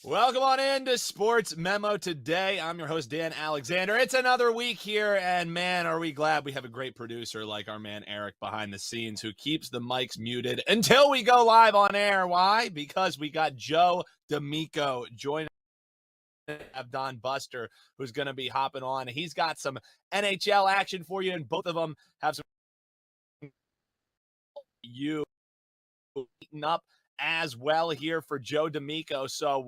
Welcome on into Sports Memo Today. I'm your host, Dan Alexander. It's another week here, and man, are we glad we have a great producer like our man Eric behind the scenes who keeps the mics muted until we go live on air. Why? Because we got Joe D'Amico joining Don Buster, who's going to be hopping on. He's got some NHL action for you, and both of them have some you eaten up as well here for Joe D'Amico. So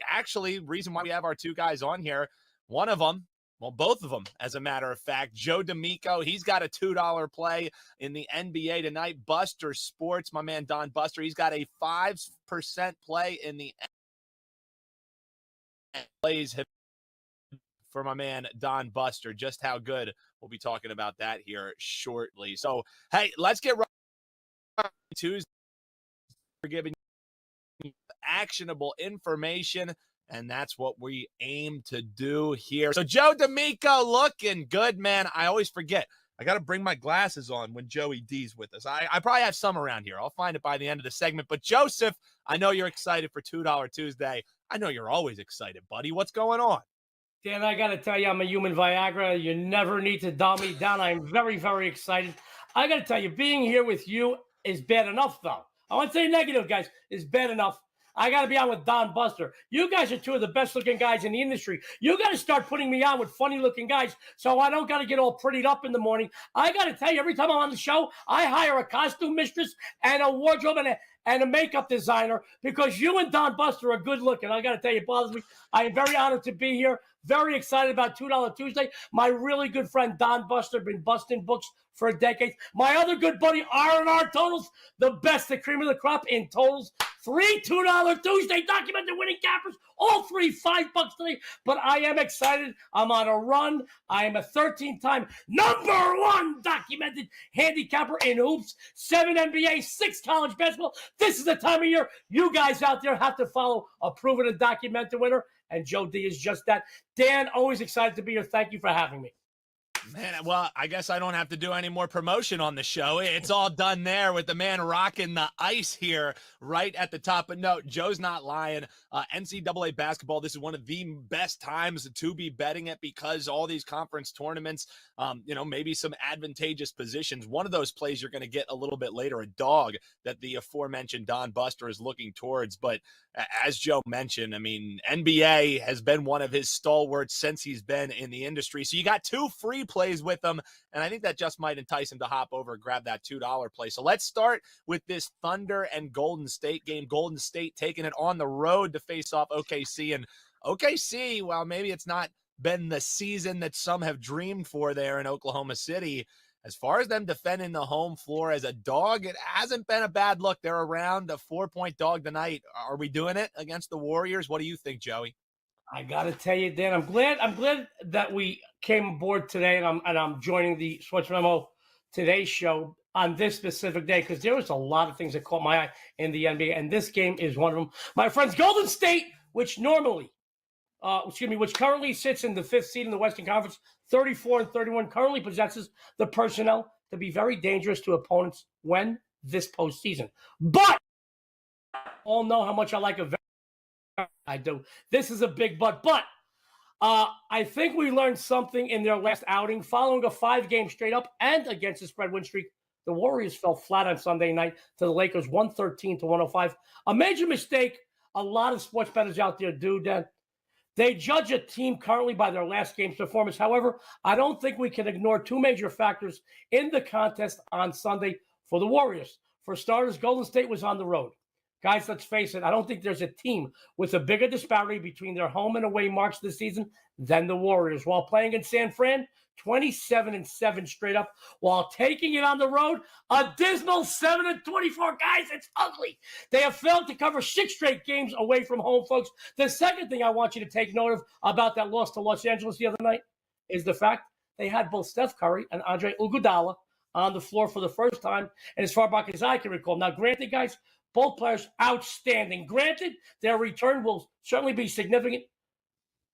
actually, reason why we have our two guys on here, one of them, well, both of them, as a matter of fact, Joe D'Amico, he's got a $2 play in the NBA tonight. Buster Sports, my man Don Buster, he's got a 5% play in the plays for my man Don Buster. Just how good, we'll be talking about that here shortly. So, hey, let's get right Tuesday. For giving you actionable information, and that's what we aim to do here. So Joe D'Amico looking good, man. I always forget. I got to bring my glasses on when Joey D's with us. I probably have some around here. I'll find it by the end of the segment. But Joseph, I know you're excited for $2 Tuesday. I know you're always excited, buddy. What's going on? Dan, I got to tell you, I'm a human Viagra. You never need to dumb me down. I'm very, very excited. I got to tell you, being here with you is bad enough, though. I want to say negative, guys, is bad enough. I got to be on with Don Buster. You guys are two of the best-looking guys in the industry. You got to start putting me on with funny-looking guys so I don't got to get all prettied up in the morning. I got to tell you, every time I'm on the show, I hire a costume mistress and a wardrobe and a makeup designer because you and Don Buster are good-looking. I got to tell you, it bothers me. I am very honored to be here. Very excited about $2 Tuesday. My really good friend Don Buster been busting books for decades. My other good buddy R&R Totals, the best, the cream of the crop in totals. 3 $2 Tuesday documented winning cappers. All three $5 today. But I am excited. I'm on a run. I am a 13-time #1 documented handicapper in hoops. 7 NBA, 6 college basketball. This is the time of year you guys out there have to follow a proven and documented winner. And Joe D is just that. Dan, always excited to be here. Thank you for having me. Man, well, I guess I don't have to do any more promotion on the show. It's all done there with the man rocking the ice here right at the top. But no, Joe's not lying. NCAA basketball, this is one of the best times to be betting it because all these conference tournaments, maybe some advantageous positions. One of those plays you're going to get a little bit later, a dog that the aforementioned Don Buster is looking towards. But as Joe mentioned, I mean, NBA has been one of his stalwarts since he's been in the industry. So you got 2 free plays with them, and I think that just might entice him to hop over and grab that $2 play. So let's start with this Thunder and Golden State game. Golden State taking it on the road to face off OKC, and OKC, well, maybe it's not been the season that some have dreamed for there in Oklahoma City. As far as them defending the home floor as a dog, it hasn't been a bad look. They're around a 4-point dog tonight. Are we doing it against the Warriors? What do you think, Joey? I got to tell you, Dan, I'm glad that we came aboard today, and I'm joining the SportsMemo Today show on this specific day because there was a lot of things that caught my eye in the NBA, and this game is one of them. My friends, Golden State, which currently sits in the 5th seed in the Western Conference, 34-31, currently possesses the personnel to be very dangerous to opponents when this postseason. But all know how much I like a. I do. This is a big but I think we learned something in their last outing. Following a 5-game straight up and against the spread win streak, the Warriors fell flat on Sunday night to the Lakers 113-105. A major mistake a lot of sports bettors out there do, Dan. They judge a team currently by their last game's performance. However, I don't think we can ignore 2 major factors in the contest on Sunday for the Warriors. For starters, Golden State was on the road. Guys, let's face it, I don't think there's a team with a bigger disparity between their home and away marks this season than the Warriors. While playing in San Fran, 27-7 straight up. While taking it on the road, a dismal 7-24. Guys, it's ugly. They have failed to cover 6 straight games away from home, folks. The second thing I want you to take note of about that loss to Los Angeles the other night is the fact they had both Steph Curry and Andre Iguodala on the floor for the first time, and as far back as I can recall. Now, granted, guys, both players outstanding. Granted, their return will certainly be significant,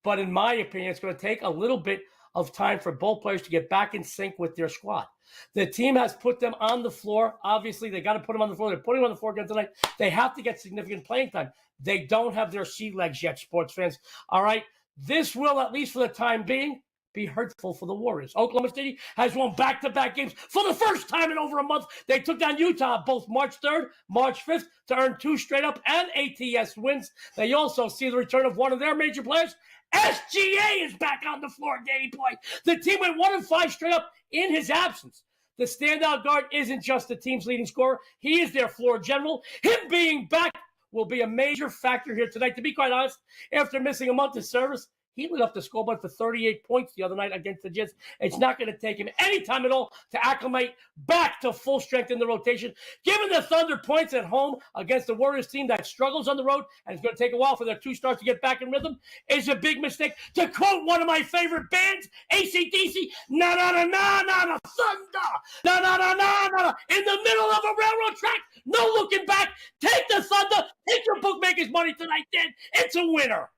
but in my opinion, it's going to take a little bit of time for both players to get back in sync with their squad. The team has put them on the floor. Obviously, they got to put them on the floor. They're putting them on the floor again tonight. They have to get significant playing time. They don't have their sea legs yet, sports fans. All right? This will, at least for the time being, be hurtful for the Warriors. Oklahoma City has won back-to-back games for the first time in over a month. They took down Utah both March 3rd, March 5th to earn 2 straight-up and ATS wins. They also see the return of one of their major players. SGA is back on the floor, Danny Boy. The team went 1-5 straight up in his absence. The standout guard isn't just the team's leading scorer. He is their floor general. Him being back will be a major factor here tonight. To be quite honest, after missing a month of service, he lit up the scoreboard for 38 points the other night against the Jets. It's not going to take him any time at all to acclimate back to full strength in the rotation. Giving the Thunder points at home against the Warriors team that struggles on the road and it's going to take a while for their 2 stars to get back in rhythm is a big mistake. To quote one of my favorite bands, AC/DC, na-na-na-na-na-na, Thunder, na-na-na-na-na-na, in the middle of a railroad track, no looking back. Take the Thunder, take your bookmakers' money tonight, Dan. It's a winner.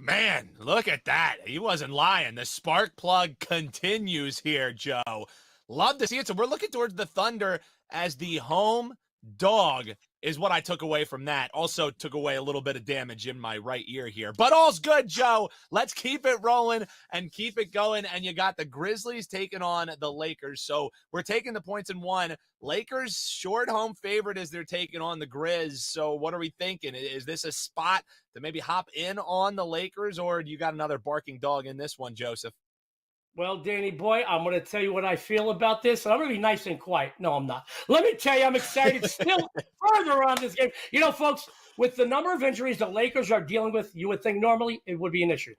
Man, look at that. He wasn't lying. The spark plug continues here, Joe. Love to see it. So we're looking towards the Thunder as the home dog is what I took away from that. Also took away a little bit of damage in my right ear here. But all's good, Joe. Let's keep it rolling and keep it going. And you got the Grizzlies taking on the Lakers. So we're taking the points in 1. Lakers short home favorite as they're taking on the Grizz. So what are we thinking? Is this a spot to maybe hop in on the Lakers, or do you got another barking dog in this one, Joseph? Well, Danny boy, I'm going to tell you what I feel about this. And I'm going to be nice and quiet. No, I'm not. Let me tell you, I'm excited still further on this game. You know, folks, with the number of injuries the Lakers are dealing with, you would think normally it would be an issue.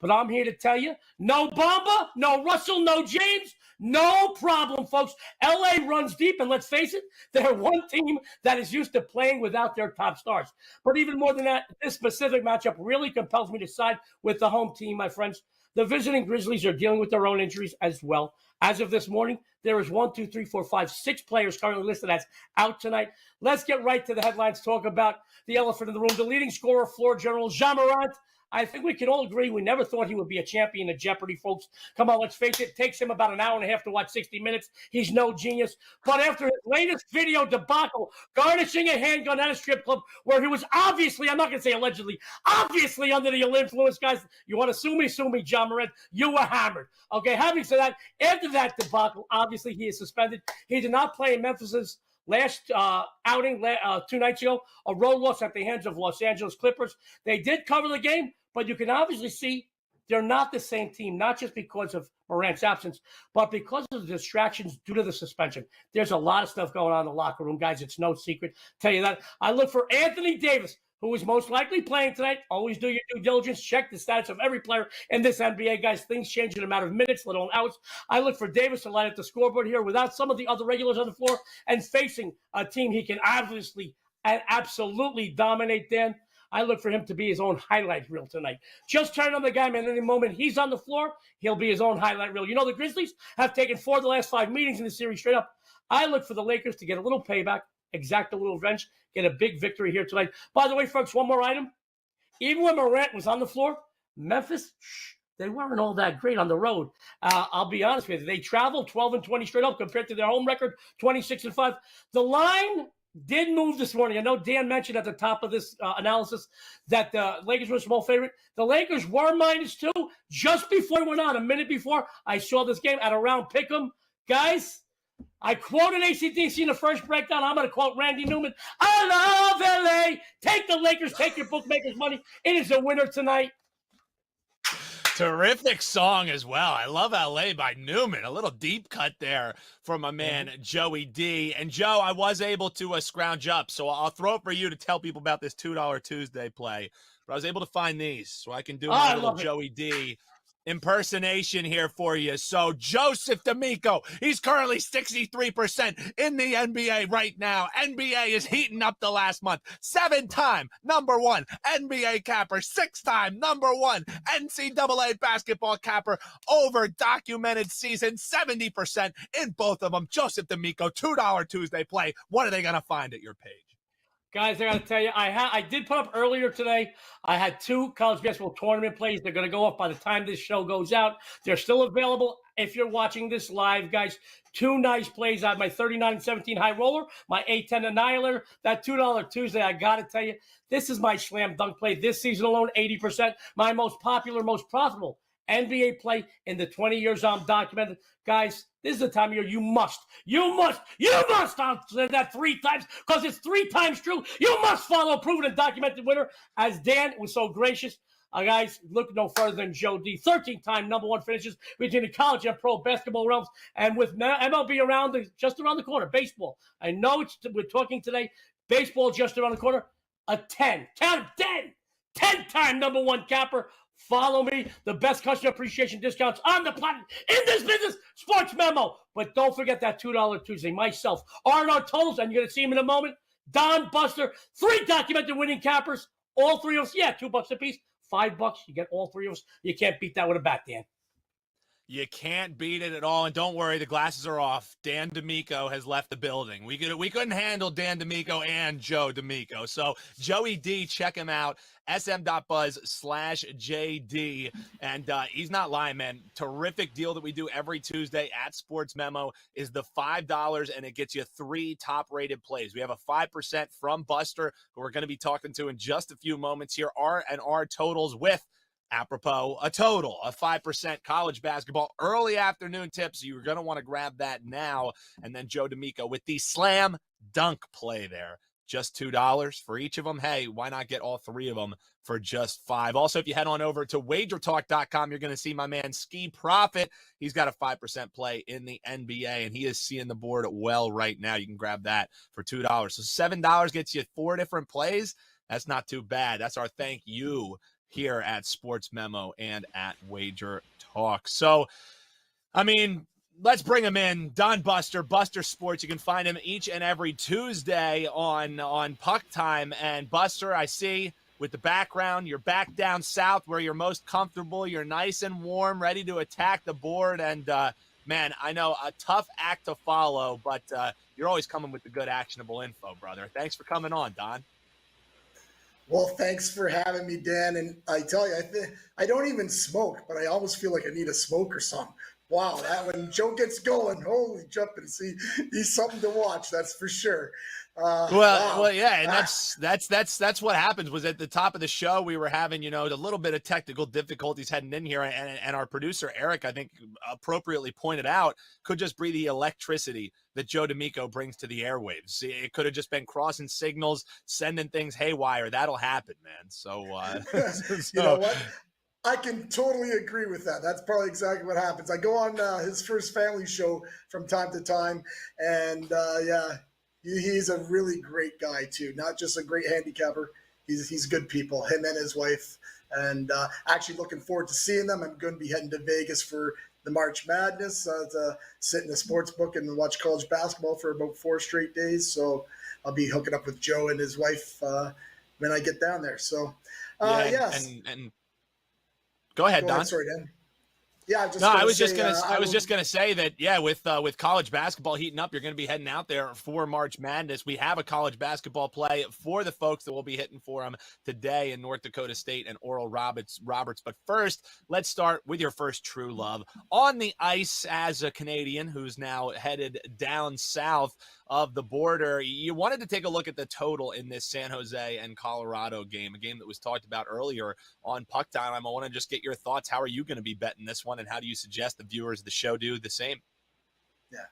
But I'm here to tell you, no Bamba, no Russell, no James, no problem, folks. LA runs deep, and let's face it, they're one team that is used to playing without their top stars. But even more than that, this specific matchup really compels me to side with the home team, my friends. The visiting Grizzlies are dealing with their own injuries as well. As of this morning, there is 6 players currently listed as out tonight. Let's get right to the headlines, talk about the elephant in the room. The leading scorer, floor general, Ja Morant. I think we can all agree we never thought he would be a champion of Jeopardy, folks. Come on, let's face it. It takes him about an hour and a half to watch 60 Minutes. He's no genius. But after his latest video debacle, garnishing a handgun at a strip club where he was obviously, I'm not going to say allegedly, obviously under the influence, guys. You want to sue me, Ja Morant. You were hammered. Okay, having said that, after that debacle, obviously he is suspended. He did not play in Memphis's last outing 2 nights ago, a road loss at the hands of Los Angeles Clippers. They did cover the game, but you can obviously see they're not the same team, not just because of Morant's absence, but because of the distractions due to the suspension. There's a lot of stuff going on in the locker room, guys. It's no secret. Tell you that. I look for Anthony Davis, who is most likely playing tonight. Always do your due diligence. Check the status of every player in this NBA, guys. Things change in a matter of minutes, let alone hours. I look for Davis to light up the scoreboard here without some of the other regulars on the floor and facing a team he can obviously and absolutely dominate, Dan. I look for him to be his own highlight reel tonight. Just turn on the guy, man. Any moment he's on the floor, he'll be his own highlight reel. You know, the Grizzlies have taken 4 of the last 5 meetings in the series straight up. I look for the Lakers to get a little payback, exact a little revenge, get a big victory here tonight. By the way, folks, one more item. Even when Morant was on the floor, Memphis, they weren't all that great on the road. I'll be honest with you. They traveled 12-20 straight up compared to their home record, 26-5. The line did move this morning. I know Dan mentioned at the top of this analysis that the Lakers were a small favorite. The Lakers were -2 just before it went on. A minute before I saw this game at around pick'em. Guys, I quoted AC/DC in the first breakdown. I'm going to quote Randy Newman. I love LA. Take the Lakers. Take your bookmakers' money. It is a winner tonight. Terrific song as well. I love LA by Newman. A little deep cut there from my man Joey D. And Joe, I was able to scrounge up, so I'll throw it for you to tell people about this $2 Tuesday play. But I was able to find these, so I can do my little Joey D impersonation here for you. So Joseph D'Amico, he's currently 63% in the NBA right now. NBA is heating up the last month. 7-time #1 NBA capper, 6-time #1 NCAA basketball capper over documented season, 70% in both of them. Joseph D'Amico, $2 Tuesday play. What are they going to find at your page? Guys, I got to tell you, I did put up earlier today. I had 2 college basketball tournament plays. They're going to go up by the time this show goes out. They're still available if you're watching this live, guys. 2 nice plays. I had my 39-17 high roller, my 8-10 annihilator, that $2 Tuesday. I got to tell you, this is my slam dunk play this season alone, 80%. My most popular, most profitable NBA play in the 20 years I'm documented. Guys, this is the time of year you must, I'll say that 3 times because it's 3 times true. You must follow a proven and documented winner as Dan was so gracious. Guys, look no further than Joe D. 13-time #1 finishes between the college and pro basketball realms. And with MLB just around the corner, baseball. I know we're talking today, baseball just around the corner. A 10, count 10-time #1 capper. Follow me. The best customer appreciation discounts on the planet in this business. Sports Memo. But don't forget that $2 Tuesday. Myself, R&R totals, and you're going to see him in a moment. Don, Buster, 3 documented winning cappers. All 3 of us. Yeah, $2 a piece. $5. You get all 3 of us. You can't beat that with a bat, Dan. You can't beat it at all. And don't worry, the glasses are off. Dan D'Amico has left the building. We couldn't handle Dan D'Amico and Joe D'Amico. So Joey D, check him out. sm.buzz/JD. And he's not lying, man. Terrific deal that we do every Tuesday at Sports Memo is the $5, and it gets you 3 top-rated plays. We have a 5% from Buster, who we're going to be talking to in just a few moments here. R&R totals with, apropos, a total of 5% college basketball early afternoon tips. So you're going to want to grab that now. And then Joe D'Amico with the slam dunk play there. Just $2 for each of them. Hey, why not get all 3 of them for just $5? Also, if you head on over to wagertalk.com, you're going to see my man Ski Profit. He's got a 5% play in the NBA, and he is seeing the board well right now. You can grab that for $2. So $7 gets you 4 different plays. That's not too bad. That's our thank you here at Sports Memo and at Wager Talk. So, I mean, let's bring him in. Don Buster Sports. You can find him each and every Tuesday on Puck Time. And Buster, I see with the background, you're back down south where you're most comfortable. You're nice and warm, ready to attack the board. And, man, I know a tough act to follow, but you're always coming with the good actionable info, brother. Thanks for coming on, Don. Well, thanks for having me, Dan. And I tell you, I don't even smoke, but I almost feel like I need a smoke or something. Wow, that when Joe gets going, holy jumping, see, he's something to watch. That's for sure. Well, yeah, and that's what happens. Was at the top of the show, we were having, a little bit of technical difficulties heading in here, and our producer Eric, I think, appropriately pointed out, could just be the electricity that Joe D'Amico brings to the airwaves. It could have just been crossing signals, sending things haywire. That'll happen, man. So, you know what? I can totally agree with that. That's probably exactly what happens. I go on his first family show from time to time, and yeah. He's a really great guy too. Not just a great handicapper. He's good people. Him and his wife. And actually looking forward to seeing them. I'm going to be heading to Vegas for the March Madness to sit in the sports book and watch college basketball for about 4 straight days. So I'll be hooking up with Joe and his wife when I get down there. So yes. And go ahead, Don. Sorry, Dan. Yeah, I was just gonna say that. Yeah, with college basketball heating up, you're gonna be heading out there for March Madness. We have a college basketball play for the folks that will be hitting for them today in North Dakota State and Oral Roberts. But first, let's start with your first true love on the ice as a Canadian who's now headed down south of the border. You wanted to take a look at the total in this San Jose and Colorado game, a game that was talked about earlier on Puck Time. I want to just get your thoughts. How are you going to be betting this one, and how do you suggest the viewers of the show do the same? Yeah.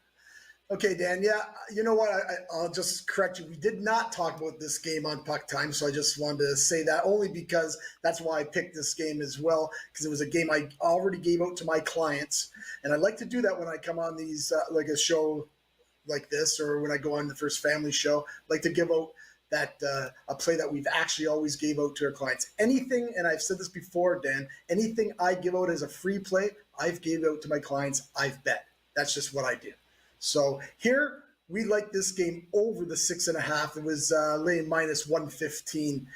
Okay, Dan. Yeah, you know what? I'll just correct you. We did not talk about this game on Puck Time, so I just wanted to say that only because that's why I picked this game as well, because it was a game I already gave out to my clients, and I like to do that when I come on these like a show like this, or when I go on the first family show, like to give out that a play that we've actually always gave out to our clients. Anything, and I've said this before, Dan, anything I give out as a free play, I've gave out to my clients, I've bet. That's just what I do. So here, we like this game over the 6.5. It was laying minus 115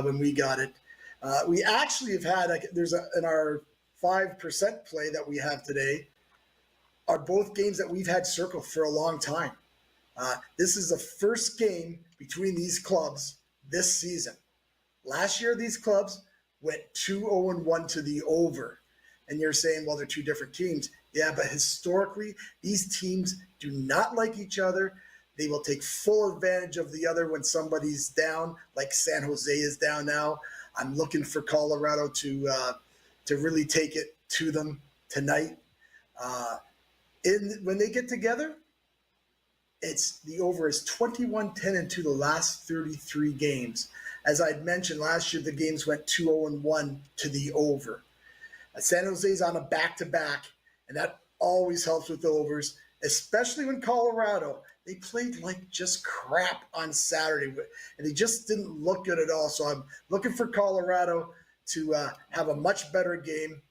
when we got it. We actually have had, in our 5% play that we have today, are both games that we've had circled for a long time. This is the first game between these clubs this season. Last year, these clubs went 2-0-1 to the over. And you're saying, well, they're two different teams. Yeah, but historically, these teams do not like each other. They will take full advantage of the other when somebody's down, like San Jose is down now. I'm looking for Colorado to really take it to them tonight. When they get together, it's the over is 21-10 the last 33 games. As I'd mentioned last year, the games went 2-0-1 to the over. San Jose's on a back-to-back, and that always helps with the overs, especially when Colorado, they played like just crap on Saturday, and they just didn't look good at all. So I'm looking for Colorado to have a much better game.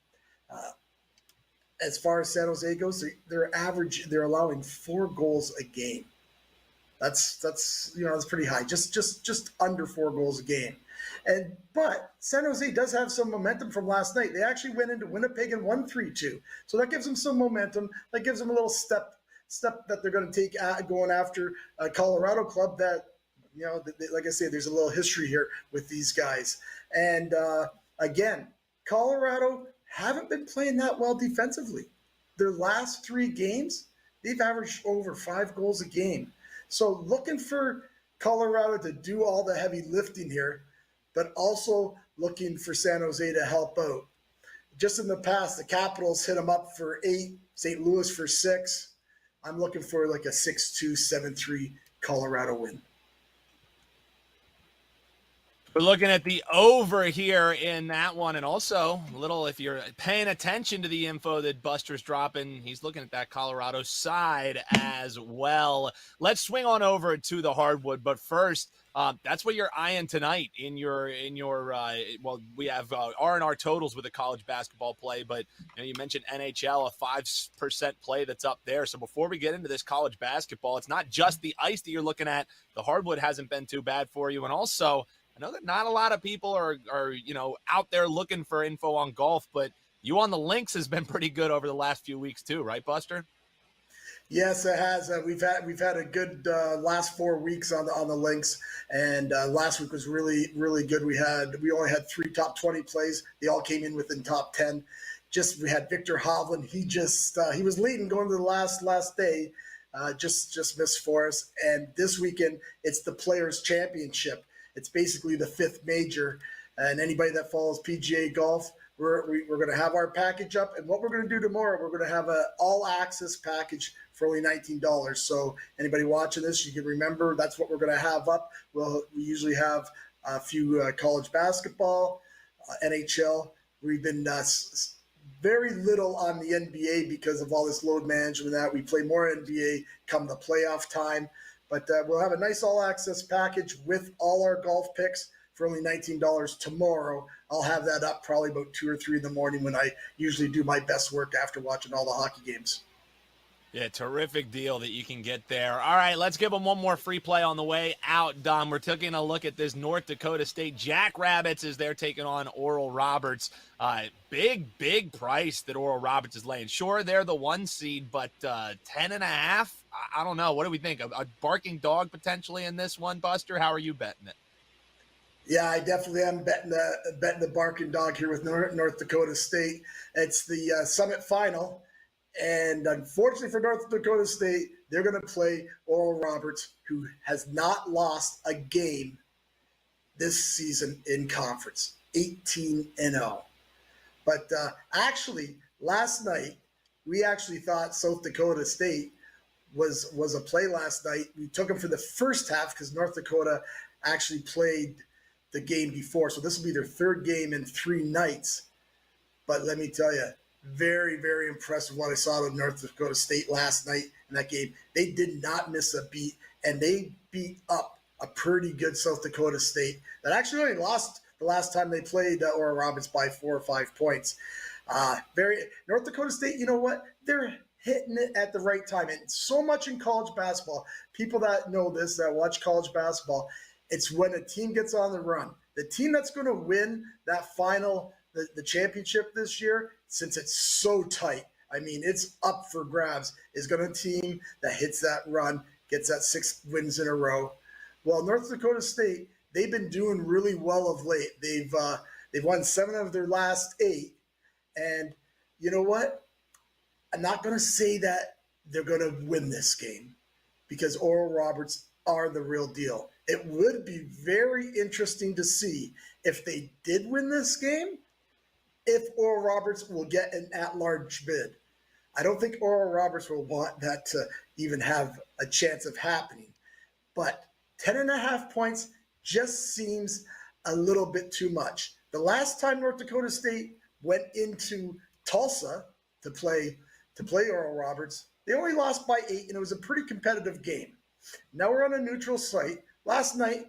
As far as San Jose goes, they're allowing 4 goals a game. That's pretty high. Just under 4 goals a game. But San Jose does have some momentum from last night. They actually went into Winnipeg and won 3-2. So that gives them some momentum. That gives them a little step that they're going to take going after a Colorado club that, like I say, there's a little history here with these guys. And again, Colorado haven't been playing that well defensively. Their last 3 games, they've averaged over 5 goals a game. So looking for Colorado to do all the heavy lifting here, but also looking for San Jose to help out. Just in the past, the Capitals hit them up for 8, St. Louis for 6. I'm looking for like a 6-2, 7-3 Colorado win. We're looking at the over here in that one, and also a little, if you're paying attention to the info that Buster's dropping, he's looking at that Colorado side as well. Let's swing on over to the hardwood, but first, that's what you're eyeing tonight in your well, we have R&R totals with the college basketball play, but you mentioned NHL, a 5% play that's up there. So before we get into this college basketball, it's not just the ice that you're looking at. The hardwood hasn't been too bad for you, and also I know that not a lot of people are out there looking for info on golf, but you on the links has been pretty good over the last few weeks too, right, Buster? Yes, it has. We've had a good last 4 weeks on the links, and last week was really, really good. We only had 3 top 20 plays. They all came in within top 10. We had Victor Hovland. He was leading going to the last day. Just missed for us. And this weekend it's the Players Championship. It's basically the 5th major, and anybody that follows PGA golf, we're going to have our package up. And what we're going to do tomorrow, we're going to have an all-access package for only $19. So anybody watching this, you can remember that's what we're going to have up. We usually have a few college basketball, NHL. We've been very little on the NBA because of all this load management that we play more NBA come the playoff time. But we'll have a nice all-access package with all our golf picks for only $19 tomorrow. I'll have that up probably about 2 or 3 in the morning when I usually do my best work after watching all the hockey games. Yeah, terrific deal that you can get there. All right, let's give them one more free play on the way out, Dom. We're taking a look at this North Dakota State Jackrabbits as they're taking on Oral Roberts. Big price that Oral Roberts is laying. Sure, they're the 1 seed, but 10.5? I don't know. What do we think? A barking dog potentially in this one, Buster? How are you betting it? Yeah, I definitely am betting the barking dog here with North Dakota State. It's the Summit Final. And unfortunately for North Dakota State, they're going to play Oral Roberts, who has not lost a game this season in conference, 18-0. But actually, last night, we actually thought South Dakota State was a play last night. We took them for the first half because North Dakota actually played the game before. So this will be their 3rd game in 3 nights. But let me tell you, very, very impressive what I saw with North Dakota State last night in that game. They did not miss a beat, and they beat up a pretty good South Dakota State that actually only lost the last time they played Oral Roberts by 4 or 5 points. North Dakota State, you know what? They're hitting it at the right time. And so much in college basketball, people that know this, that watch college basketball, it's when a team gets on the run. The team that's going to win that final, the championship this year, since it's so tight, I mean, it's up for grabs, is going to team that hits that run, gets that 6 wins in a row. Well, North Dakota State, they've been doing really well of late. They've won 7 of their last 8. And you know what? I'm not going to say that they're going to win this game because Oral Roberts are the real deal. It would be very interesting to see if they did win this game, if Oral Roberts will get an at-large bid. I don't think Oral Roberts will want that to even have a chance of happening. But 10.5 points just seems a little bit too much. The last time North Dakota State went into Tulsa to play Oral Roberts, they only lost by 8, and it was a pretty competitive game. Now we're on a neutral site. Last night,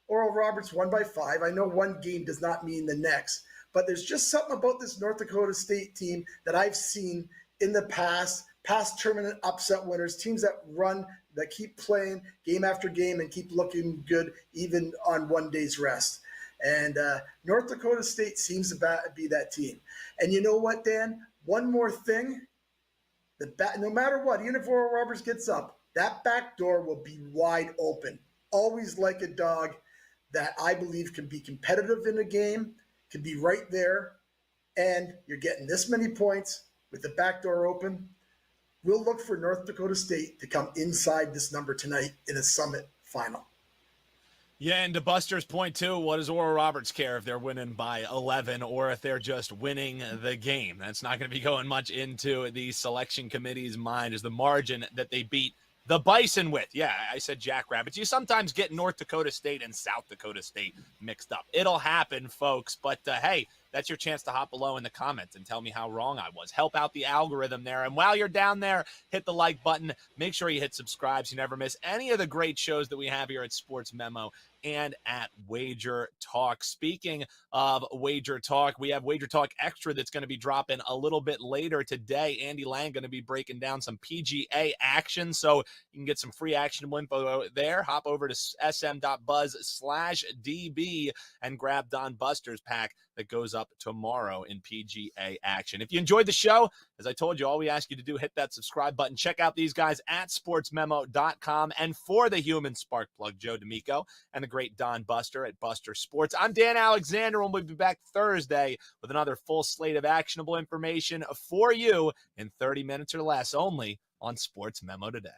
Oral Roberts won by 5. I know one game does not mean the next, but there's just something about this North Dakota State team that I've seen in the past tournament upset winners, teams that keep playing game after game and keep looking good even on one day's rest. And North Dakota State seems to be that team. And you know what, Dan? One more thing. No matter what, even if Oral Roberts gets up, that back door will be wide open. Always like a dog that I believe can be competitive in a game, can be right there, and you're getting this many points with the back door open. We'll look for North Dakota State to come inside this number tonight in a Summit final. Yeah, and to Buster's point, too, what does Oral Roberts care if they're winning by 11 or if they're just winning the game? That's not going to be going much into the selection committee's mind, is the margin that they beat the Bison with. Yeah, I said Jackrabbits. You sometimes get North Dakota State and South Dakota State mixed up. It'll happen, folks. But, hey, that's your chance to hop below in the comments and tell me how wrong I was. Help out the algorithm there. And while you're down there, hit the like button. Make sure you hit subscribe so you never miss any of the great shows that we have here at Sports Memo and at Wager Talk. Speaking of Wager Talk, we have Wager Talk Extra that's going to be dropping a little bit later today. Andy Lang going to be breaking down some PGA action, so you can get some free actionable info there. Hop over to sm.buzz/DB and grab Don Buster's pack that goes up tomorrow in PGA action. If you enjoyed the show, as I told you, all we ask you to do, hit that subscribe button. Check out these guys at sportsmemo.com. And for the human spark plug, Joe D'Amico, and the great Don Buster at Buster Sports, I'm Dan Alexander, and we'll be back Thursday with another full slate of actionable information for you in 30 minutes or less, only on Sports Memo Today.